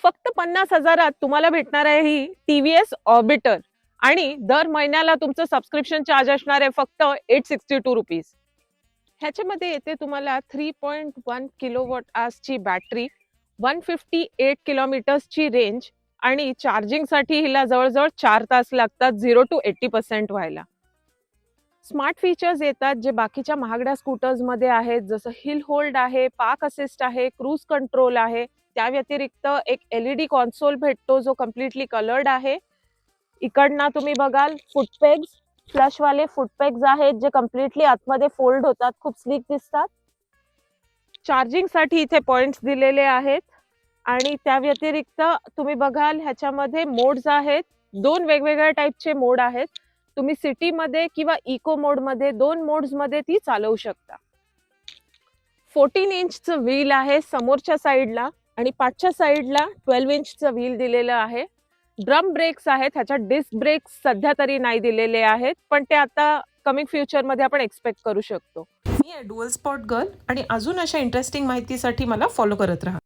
फक्त 50,000 तुम्हाला भेटणार आहे ही टीव्हीएस ऑर्बिटर आणि दर महिन्याला तुमचं सबस्क्रिप्शन चार्ज असणार आहे फक्त 862 रुपीज. ह्याच्यामध्ये येते तुम्हाला 3.1 किलोवॉट आवर्सची बॅटरी, 158 किलोमीटर्सची रेंज आणि चार्जिंगसाठी हिला जवळजवळ 4 तास लागतात 0 to 80% व्हायला. स्मार्ट फीचर्स येतात जे बाकीच्या महागड्या स्कूटर्स मध्ये आहेत, जसं हिल होल्ड आहे, पार्क असिस्ट आहे, क्रूज कंट्रोल आहे. त्या व्यतिरिक्त एक LED कॉन्सोल भेटतो जो कम्प्लिटली कलर्ड आहे. इकडनं तुम्ही बघाल फुटपेग्स, फ्लशवाले फुटपेग्स आहेत जे कम्प्लिटली आतमध्ये फोल्ड होतात, खूप स्लीक दिसतात. चार्जिंगसाठी इथे पॉइंट्स दिलेले आहेत आणि त्या व्यतिरिक्त तुम्ही बघाल ह्याच्यामध्ये मोड्स आहेत. 2 वेगवेगळ्या टाईपचे मोड आहेत. तुम्ही सिटीमध्ये किंवा इको मोडमध्ये 2 मोड्समध्ये ती चालवू शकता. 14 इंचचं व्हील आहे समोरच्या साईडला आणि पाठच्या साईडला 12 इंचचं व्हील दिलेलं आहे. ड्रम ब्रेक्स आहेत, ह्याच्यात डिस्क ब्रेक्स सध्या तरी नाही दिलेले आहेत, पण ते आता कमिंग फ्युचरमध्ये आपण एक्सपेक्ट करू शकतो. मी आहे डुअल स्पॉट गर्ल आणि अजून अशा इंटरेस्टिंग माहितीसाठी मला फॉलो करत राहा.